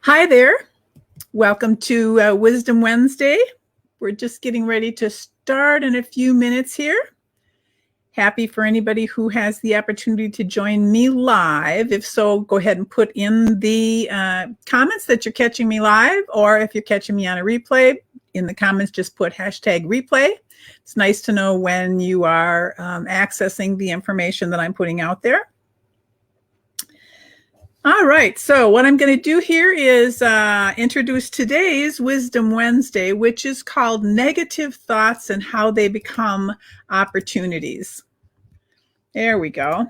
Hi there. Welcome to Wisdom Wednesday. We're just getting ready to start in a few minutes here. Happy for anybody who has the opportunity to join me live. If so, go ahead and put in the comments that you're catching me live, or if you're catching me on a replay, in the comments, just put #replay. It's nice to know when you are accessing the information that I'm putting out there. All right, so what I'm going to do here is introduce today's Wisdom Wednesday, which is called Negative Thoughts and How They Become Opportunities. There we go.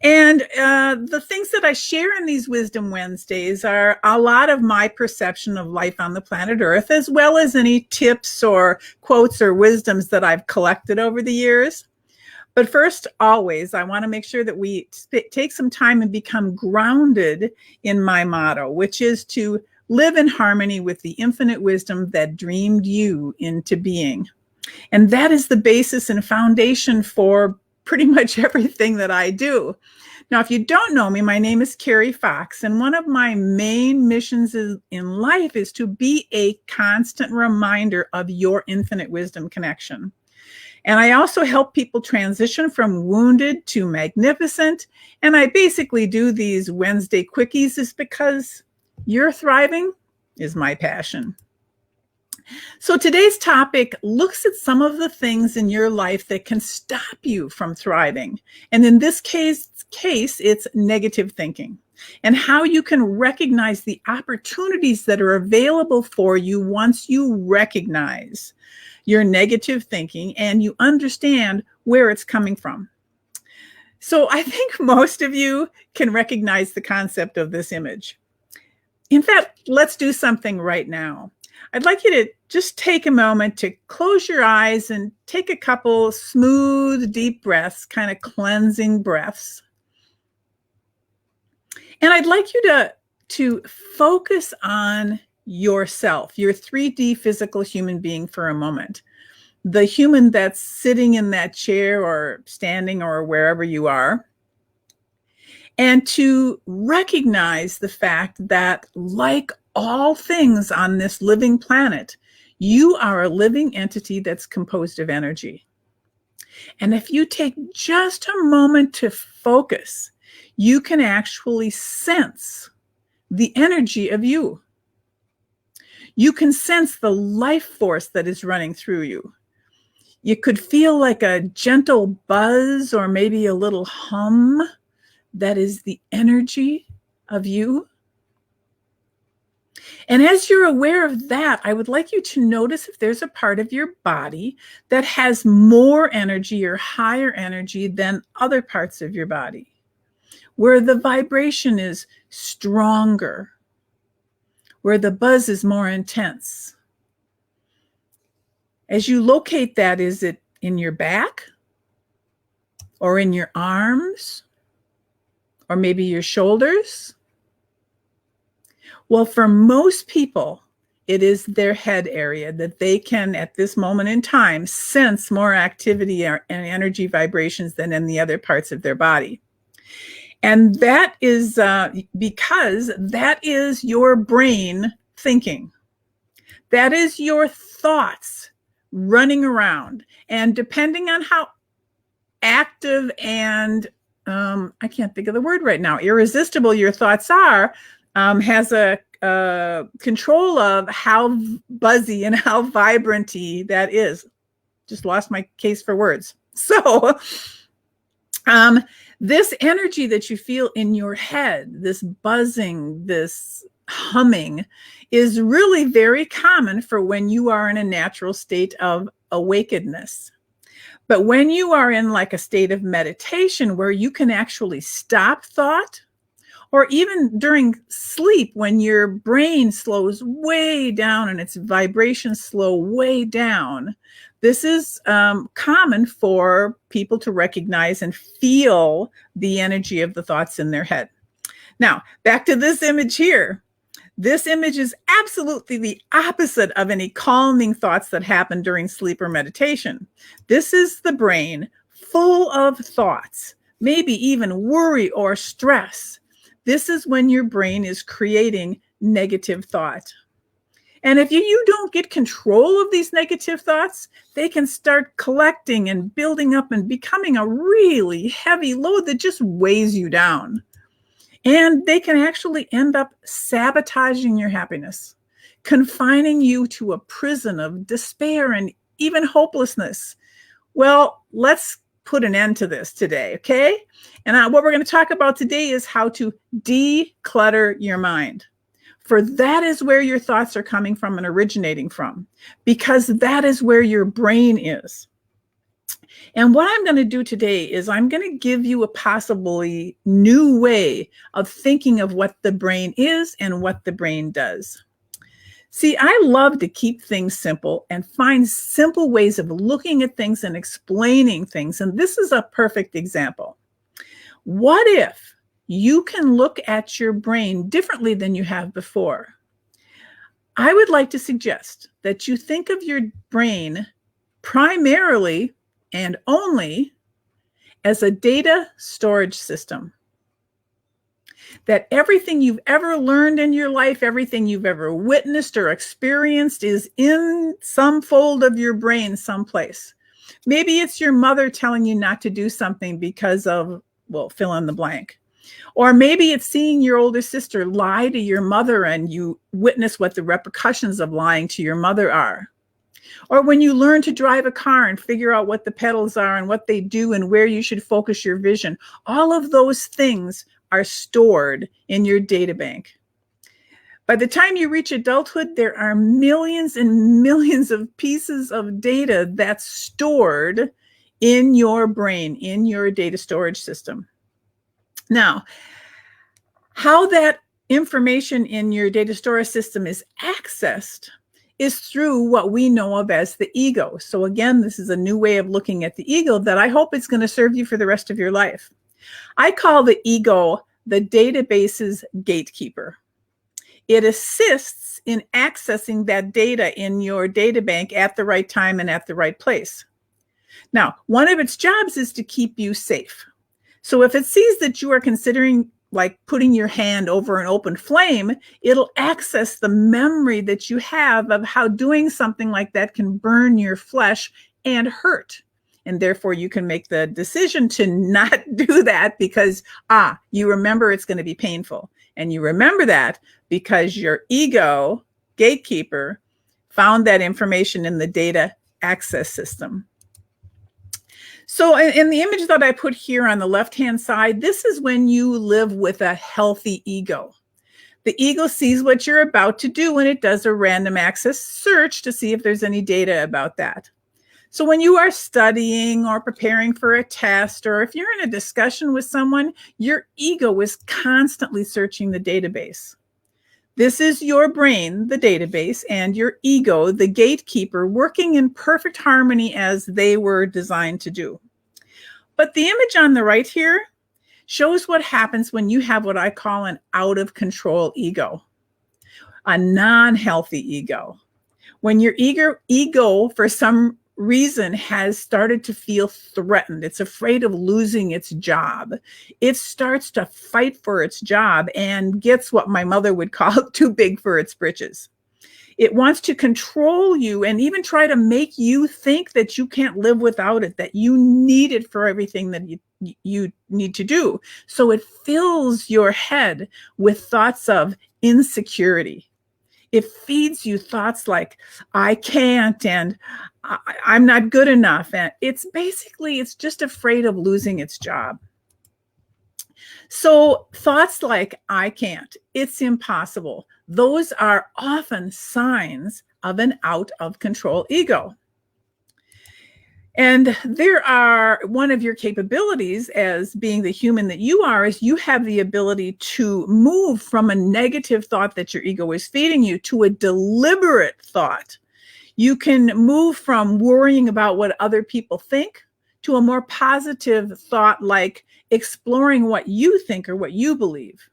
And the things that I share in these Wisdom Wednesdays are a lot of my perception of life on the planet Earth, as well as any tips or quotes or wisdoms that I've collected over the years. But first, always, I want to make sure that we take some time and become grounded in my motto, which is to live in harmony with the infinite wisdom that dreamed you into being. And that is the basis and foundation for pretty much everything that I do. Now, if you don't know me, my name is Carrie Fox, and one of my main missions in life is to be a constant reminder of your infinite wisdom connection. And I also help people transition from wounded to magnificent. And I basically do these Wednesday quickies is because your thriving is my passion. So today's topic looks at some of the things in your life that can stop you from thriving. And in this case, it's negative thinking and how you can recognize the opportunities that are available for you once you recognize your negative thinking and you understand where it's coming from. So I think most of you can recognize the concept of this image. In fact, let's do something right now. I'd like you to just take a moment to close your eyes and take a couple smooth, deep breaths, kind of cleansing breaths. And I'd like you to focus on yourself, your 3D physical human being for a moment. The human that's sitting in that chair or standing or wherever you are. And to recognize the fact that, like all things on this living planet, you are a living entity that's composed of energy. And if you take just a moment to focus, you can actually sense the energy of you. You can sense the life force that is running through you. You could feel like a gentle buzz or maybe a little hum that is the energy of you. And as you're aware of that, I would like you to notice if there's a part of your body that has more energy or higher energy than other parts of your body, where the vibration is stronger, where the buzz is more intense. As you locate that, is it in your back or in your arms or maybe your shoulders? Well, for most people, it is their head area that they can, at this moment in time, sense more activity and energy vibrations than in the other parts of their body. And that is because that is your brain thinking. That is your thoughts running around. And depending on how active and, I can't think of the word right now, irresistible your thoughts are, has a control of how buzzy and how vibranty that is. Just lost my case for words. So this energy that you feel in your head, this buzzing, this humming, is really very common for when you are in a natural state of awakenedness. But when you are in like a state of meditation where you can actually stop thought, or even during sleep when your brain slows way down and its vibrations slow way down, this is common for people to recognize and feel the energy of the thoughts in their head. Now, back to this image here. This image is absolutely the opposite of any calming thoughts that happen during sleep or meditation. This is the brain full of thoughts, maybe even worry or stress. This is when your brain is creating negative thought. And if you don't get control of these negative thoughts, they can start collecting and building up and becoming a really heavy load that just weighs you down. And they can actually end up sabotaging your happiness, confining you to a prison of despair and even hopelessness. Well, let's put an end to this today, okay? And what we're going to talk about today is how to declutter your mind. For that is where your thoughts are coming from and originating from, because that is where your brain is. And what I'm going to do today is I'm going to give you a possibly new way of thinking of what the brain is and what the brain does. See, I love to keep things simple and find simple ways of looking at things and explaining things. And this is a perfect example. What if you can look at your brain differently than you have before? I would like to suggest that you think of your brain primarily and only as a data storage system. That everything you've ever learned in your life, everything you've ever witnessed or experienced is in some fold of your brain someplace. Maybe it's your mother telling you not to do something because of, well, fill in the blank. Or maybe it's seeing your older sister lie to your mother and you witness what the repercussions of lying to your mother are. Or when you learn to drive a car and figure out what the pedals are and what they do and where you should focus your vision. All of those things are stored in your data bank. By the time you reach adulthood, there are millions and millions of pieces of data that's stored in your brain, in your data storage system. Now, how that information in your data storage system is accessed is through what we know of as the ego. So again, this is a new way of looking at the ego that I hope is going to serve you for the rest of your life. I call the ego the database's gatekeeper. It assists in accessing that data in your data bank at the right time and at the right place. Now, one of its jobs is to keep you safe. So if it sees that you are considering like putting your hand over an open flame, it'll access the memory that you have of how doing something like that can burn your flesh and hurt. And therefore you can make the decision to not do that because, you remember it's going to be painful. And you remember that because your ego gatekeeper found that information in the data access system. So in the image that I put here on the left-hand side, this is when you live with a healthy ego. The ego sees what you're about to do and it does a random access search to see if there's any data about that. So when you are studying or preparing for a test, or if you're in a discussion with someone, your ego is constantly searching the database. This is your brain, the database, and your ego, the gatekeeper, working in perfect harmony as they were designed to do. But the image on the right here shows what happens when you have what I call an out of control ego, a non-healthy ego. When your ego, for some reason, has started to feel threatened. It's afraid of losing its job. It starts to fight for its job and gets what my mother would call too big for its britches. It wants to control you and even try to make you think that you can't live without it, that you need it for everything that you need to do. So it fills your head with thoughts of insecurity. It feeds you thoughts like, I can't, and I'm not good enough. And it's just afraid of losing its job. So thoughts like, I can't, it's impossible, those are often signs of an out of control ego. And one of your capabilities as being the human that you are is you have the ability to move from a negative thought that your ego is feeding you to a deliberate thought. You can move from worrying about what other people think to a more positive thought like exploring what you think or what you believe.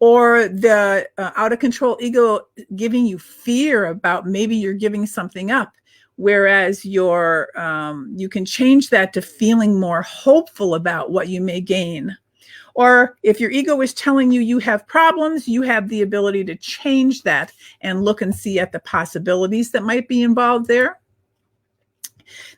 Or the out of control ego giving you fear about maybe you're giving something up. Whereas you can change that to feeling more hopeful about what you may gain. Or if your ego is telling you you have problems, you have the ability to change that and look and see at the possibilities that might be involved there.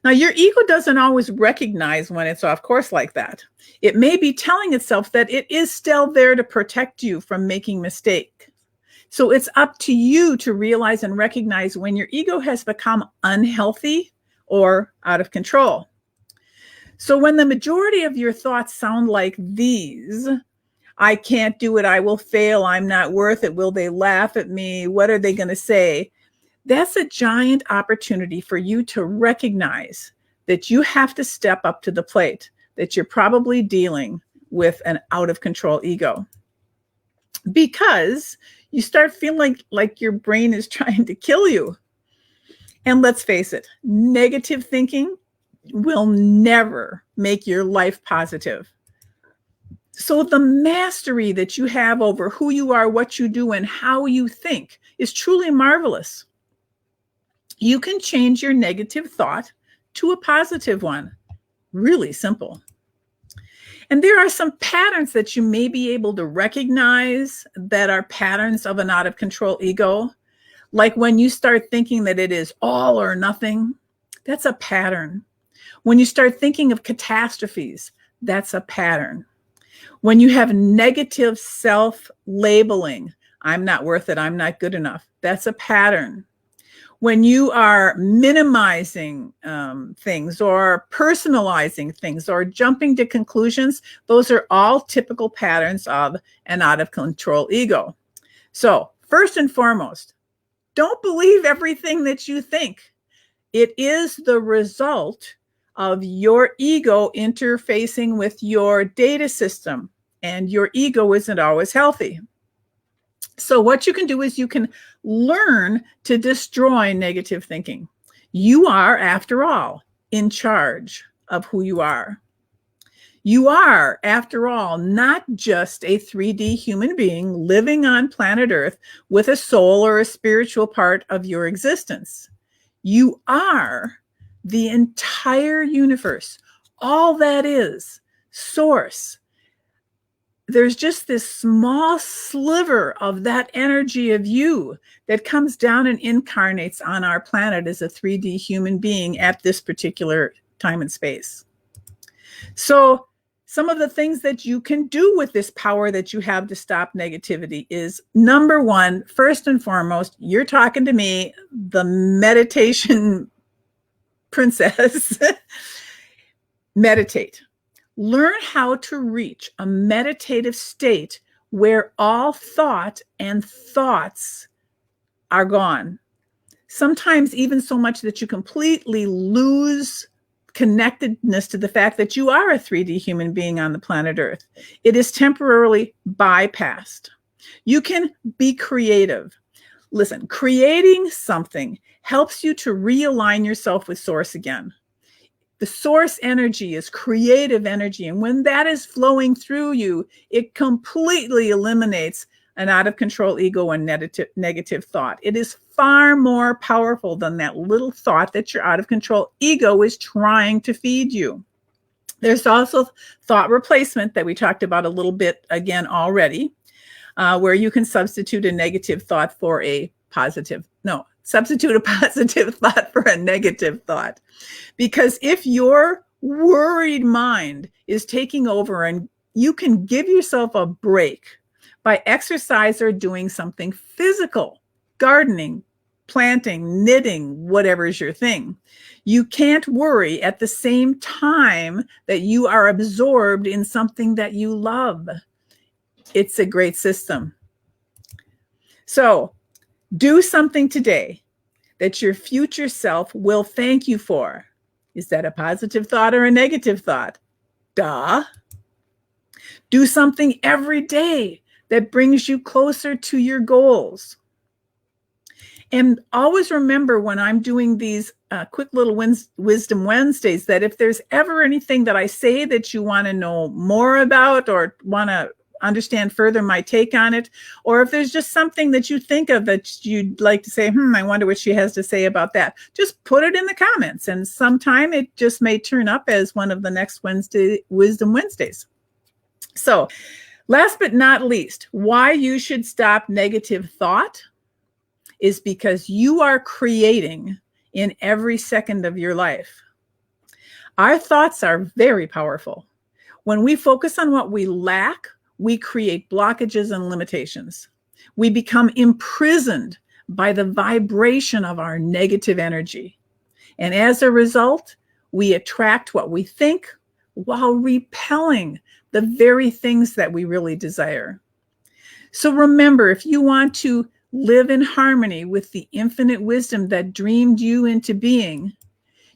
Now, your ego doesn't always recognize when it's off course like that. It may be telling itself that it is still there to protect you from making mistakes. So it's up to you to realize and recognize when your ego has become unhealthy or out of control. So when the majority of your thoughts sound like these, I can't do it, I will fail, I'm not worth it, will they laugh at me, what are they going to say? That's a giant opportunity for you to recognize that you have to step up to the plate, that you're probably dealing with an out of control ego. Because you start feeling like your brain is trying to kill you. And let's face it, negative thinking will never make your life positive. So the mastery that you have over who you are, what you do, and how you think is truly marvelous. You can change your negative thought to a positive one. Really simple. And there are some patterns that you may be able to recognize that are patterns of an out of control ego. Like when you start thinking that it is all or nothing, that's a pattern. When you start thinking of catastrophes, that's a pattern. When you have negative self-labeling, I'm not worth it, I'm not good enough, that's a pattern. When you are minimizing things or personalizing things or jumping to conclusions, those are all typical patterns of an out of control ego. So first and foremost, don't believe everything that you think. It is the result of your ego interfacing with your data system, and your ego isn't always healthy. So what you can do is you can learn to destroy negative thinking. You are, after all, in charge of who you are. You are, after all, not just a 3D human being living on planet Earth with a soul or a spiritual part of your existence. You are the entire universe, all that is, source. There's just this small sliver of that energy of you that comes down and incarnates on our planet as a 3D human being at this particular time and space. So some of the things that you can do with this power that you have to stop negativity is, number one, first and foremost, you're talking to me, the meditation princess. Meditate. Learn how to reach a meditative state where all thought and thoughts are gone. Sometimes even so much that you completely lose connectedness to the fact that you are a 3D human being on the planet Earth. It is temporarily bypassed. You can be creative. Listen, creating something helps you to realign yourself with source again. The source energy is creative energy. And when that is flowing through you, it completely eliminates an out of control ego and negative thought. It is far more powerful than that little thought that your out of control ego is trying to feed you. There's also thought replacement that we talked about a little bit again already, where you can substitute a negative thought for a positive. No, substitute a positive thought for a negative thought. Because if your worried mind is taking over, and you can give yourself a break by exercise or doing something physical, gardening, planting, knitting, whatever is your thing. You can't worry at the same time that you are absorbed in something that you love. It's a great system. So do something today that your future self will thank you for. Is that a positive thought or a negative thought? Duh. Do something every day that brings you closer to your goals. And always remember when I'm doing these quick little Wisdom Wednesdays that if there's ever anything that I say that you want to know more about or want to understand further my take on it, or if there's just something that you think of that you'd like to say, I wonder what she has to say about that, just put it in the comments, and sometime it just may turn up as one of the next Wisdom Wednesdays. So last but not least, why you should stop negative thought is because you are creating in every second of your life. Our thoughts are very powerful. When we focus on what we lack, we create blockages and limitations. We become imprisoned by the vibration of our negative energy. And as a result, we attract what we think while repelling the very things that we really desire. So remember, if you want to live in harmony with the infinite wisdom that dreamed you into being,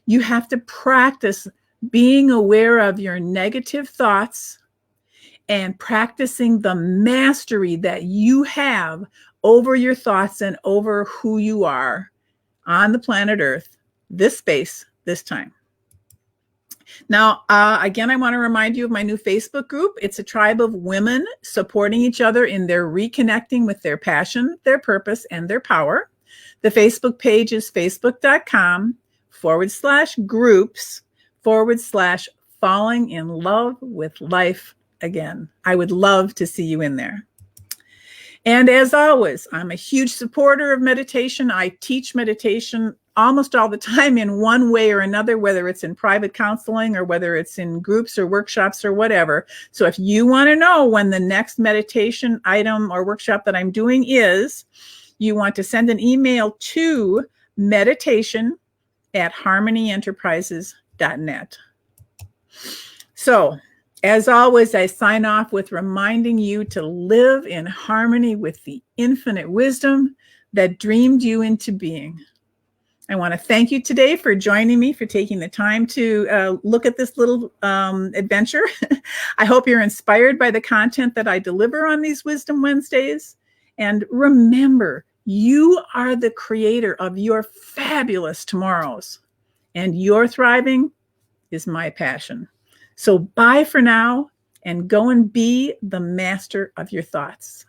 you have to practice being aware of your negative thoughts and practicing the mastery that you have over your thoughts and over who you are on the planet Earth, this space, this time. Now, again, I want to remind you of my new Facebook group. It's a tribe of women supporting each other in their reconnecting with their passion, their purpose, and their power. The Facebook page is facebook.com/groups/falling in love with life again. I would love to see you in there. And as always, I'm a huge supporter of meditation. I teach meditation almost all the time in one way or another, whether it's in private counseling or whether it's in groups or workshops or whatever. So if you want to know when the next meditation item or workshop that I'm doing is, you want to send an email to meditation@harmonyenterprises.net. So, as always, I sign off with reminding you to live in harmony with the infinite wisdom that dreamed you into being. I want to thank you today for joining me, for taking the time to look at this little adventure. I hope you're inspired by the content that I deliver on these Wisdom Wednesdays. And remember, you are the creator of your fabulous tomorrows, and your thriving is my passion. So bye for now, and go and be the master of your thoughts.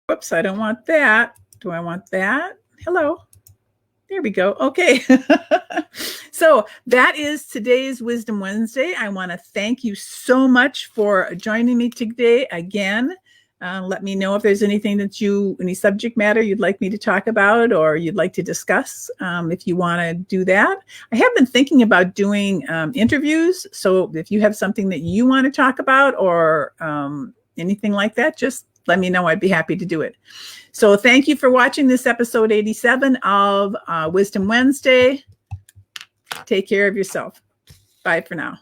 Whoops, I don't want that. Do I want that? Hello. There we go. Okay. So that is today's Wisdom Wednesday. I want to thank you so much for joining me today again. Let me know if there's anything that any subject matter you'd like me to talk about or you'd like to discuss, if you want to do that. I have been thinking about doing interviews. So if you have something that you want to talk about or anything like that, just let me know. I'd be happy to do it. So thank you for watching this episode 87 of Wisdom Wednesday. Take care of yourself. Bye for now.